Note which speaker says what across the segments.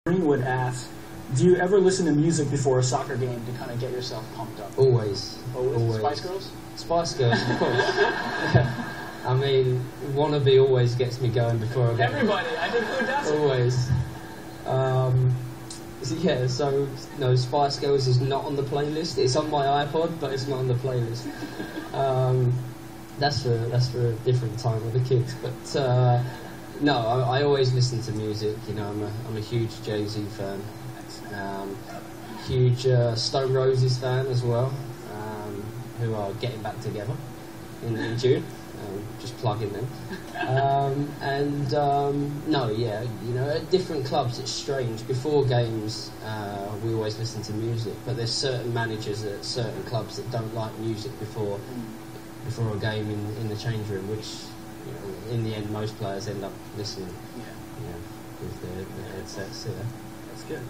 Speaker 1: Greenwood asks, do you ever listen to music before a soccer game to kind of get yourself pumped up?
Speaker 2: Always.
Speaker 1: Spice Girls?
Speaker 2: Spice Girls, of course. I mean, Wannabe always gets me going before a game.
Speaker 1: Everybody, I think who doesn't?
Speaker 2: Always. So no, Spice Girls is not on the playlist. It's on my iPod, but it's not on the playlist. That's for a different time with the kids. But no, I always listen to music. You know, I'm a huge Jay-Z fan. Huge Stone Roses fan as well, who are getting back together in June. Just plugging them. At different clubs it's strange. Before games, we always listen to music, but there's certain managers at certain clubs that don't like music before a game in the change room, which in the end most players end up listening. With their headsets. Yeah.
Speaker 1: That's good.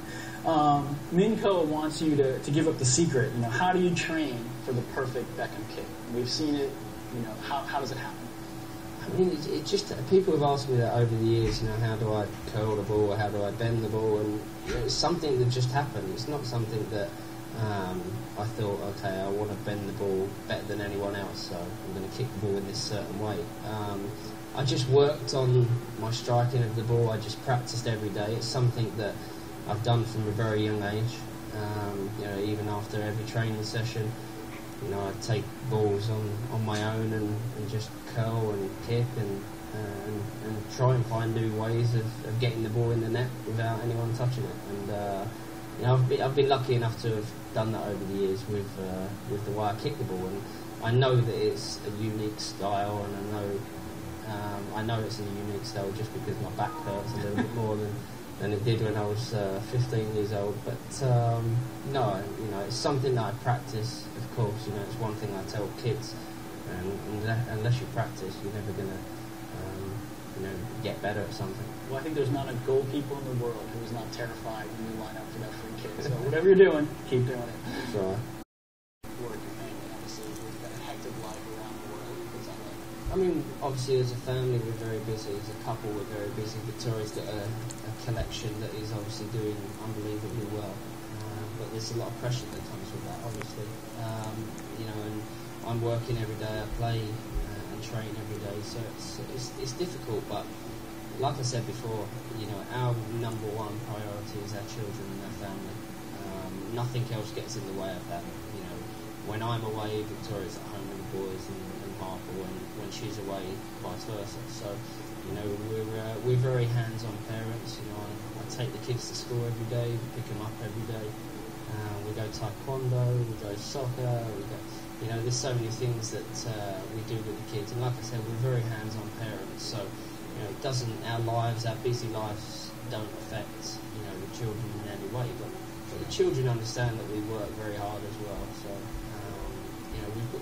Speaker 1: Minko wants you to give up the secret. How do you train for the perfect Beckham kick? We've seen it. How does it happen?
Speaker 2: I mean, it just people have asked me that over the years. How do I curl the ball, or how do I bend the ball? And it's something that just happened. It's not something that I thought, okay, I want to bend the ball better than anyone else, so I'm going to kick the ball in this certain way. I just worked on my striking of the ball. I just practiced every day. It's something that I've done from a very young age. Even after every training session, I take balls on my own and just curl and kick and try and find new ways of getting the ball in the net without anyone touching it. And I've been lucky enough to have done that over the years with the way I kick the ball. And I know that it's a unique style, and I know it's a unique style just because my back hurts a little bit more than it did when I was 15 years old. But no, it's something that I practice. Of course, it's one thing I tell kids, and unless you practice, you're never gonna get better at something.
Speaker 1: Well, I think there's not a goalkeeper in the world who is not terrified when you line up for that free kick. So whatever you're doing, keep doing it.
Speaker 2: That's right.
Speaker 1: Work and family, obviously, we've got a hectic life around the world. What's that like?
Speaker 2: I mean, obviously, as a family, we're very busy. As a couple, we're very busy. Victoria's got a collection that is obviously doing unbelievably well. But there's a lot of pressure that comes with that, obviously. And I'm working every day. I play and train every day, so it's difficult. But like I said before, our number one priority is our children and our family. Nothing else gets in the way of that. When I'm away, Victoria's at home with the boys, and Harper when she's away, vice versa. So, we're very hands-on parents. I take the kids to school every day, pick them up every day. We go taekwondo, we go soccer, there's so many things that we do with the kids. And like I said, we're very hands-on parents, so our busy lives don't affect the children in any way. But the children understand that we work very hard as well. So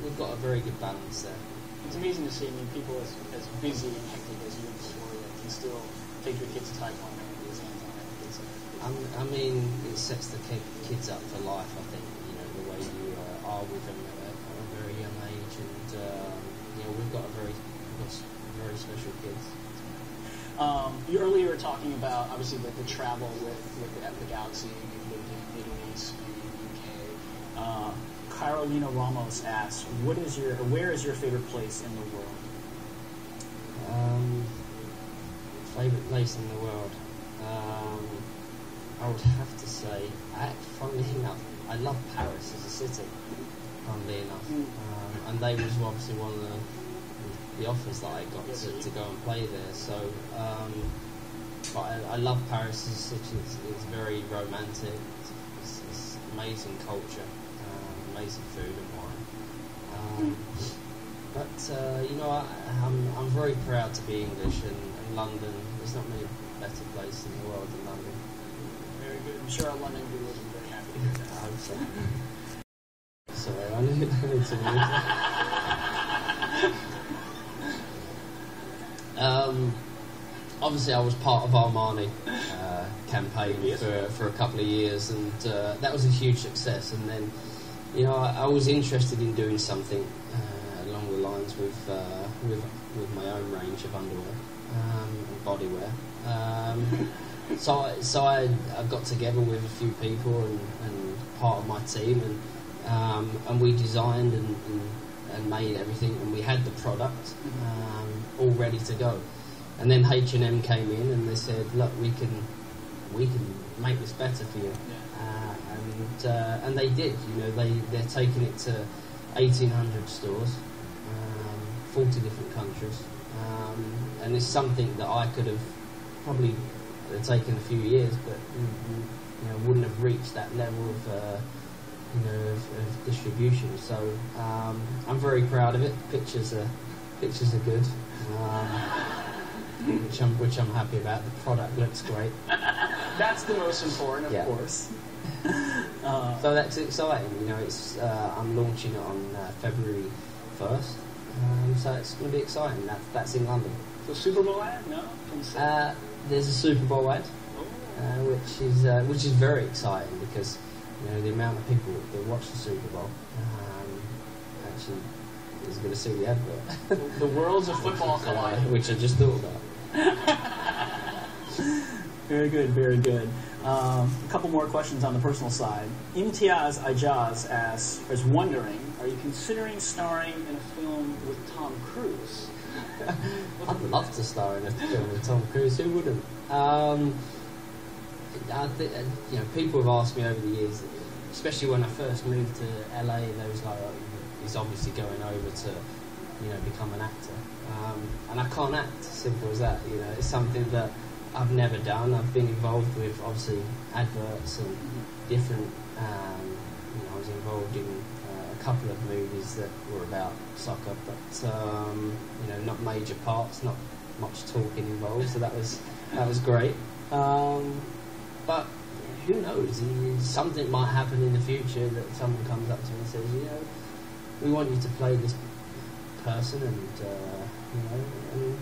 Speaker 2: we've got a very good balance there.
Speaker 1: It's amazing to see people as busy and hectic as you and Victoria can still take your kids to taekwondo and get hands on it.
Speaker 2: I mean, it sets the kids up for life, I think, the way you are with them at a very young age. And, we've got very special kids.
Speaker 1: You earlier were talking about, obviously, the travel with the Galaxy. You've lived in Italy, Spain, UK. Carolina Ramos asks, where is your favorite place in the world?
Speaker 2: Favorite place in the world? I would have to say, funnily enough, I love Paris as a city, funnily enough. And they was obviously one of the offers that I got to go and play there. So, but I love Paris as a city. It's very romantic. It's amazing culture, amazing food and wine. I'm very proud to be English, and London. There's not many better place in the world than London.
Speaker 1: Very good. I'm sure our London viewers are very happy to hear that.
Speaker 2: I hope so. Sorry, I need to move. Obviously, I was part of Armani campaign for a couple of years, and that was a huge success. And then, I was interested in doing something along the lines with my own range of underwear and bodywear. I got together with a few people and part of my team, and we designed and made everything, and we had the product all ready to go. And then H&M came in and they said, look, we can make this better for you. And they did. You know, they're taking it to 1,800 stores, 40 different countries, and it's something that I could have probably taken a few years, but you know, wouldn't have reached that level of of distribution. So I'm very proud of it. Pictures are good, which I'm happy about. The product looks great.
Speaker 1: That's the most important, of course.
Speaker 2: So that's exciting. You know, it's I'm launching it on February 1st, so it's going to be exciting. That's in London.
Speaker 1: So Super Bowl ad? No.
Speaker 2: There's a Super Bowl ad, which is very exciting because you know the amount of people that watch the Super Bowl actually is going to see the advert.
Speaker 1: The worlds of football collide,
Speaker 2: which I just thought about.
Speaker 1: Very good, very good. A couple more questions on the personal side. Imtiaz Ijaz is wondering, are you considering starring in a film with Tom Cruise?
Speaker 2: I'd love to star in a film with Tom Cruise. Who wouldn't? You know, people have asked me over the years, especially when I first moved to LA. They was like, oh, he's obviously going over to, you know, become an actor. And I can't act. Simple as that. You know, it's something that I've never done. I've been involved with obviously adverts and different. You know, I was involved in a couple of movies that were about soccer, but you know, not major parts, not much talking involved. So that was great. But who knows? Something might happen in the future that someone comes up to me and says, you know, we want you to play this person, and you know, and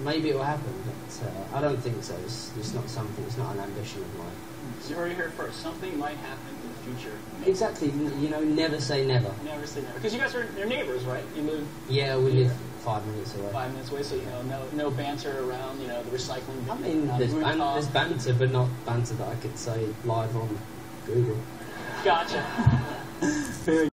Speaker 2: maybe it will happen, but I don't think so. It's not something. It's not an ambition of mine.
Speaker 1: So you heard it here first. Something might happen in the future.
Speaker 2: Exactly. You know, never say never.
Speaker 1: Never say never. Because you guys are neighbors, right? You live.
Speaker 2: Yeah, we live 5 minutes away.
Speaker 1: 5 minutes away, so you know, no banter around. You know, the recycling.
Speaker 2: I mean, there's banter, but not banter that I could say live on Google.
Speaker 1: Gotcha. Very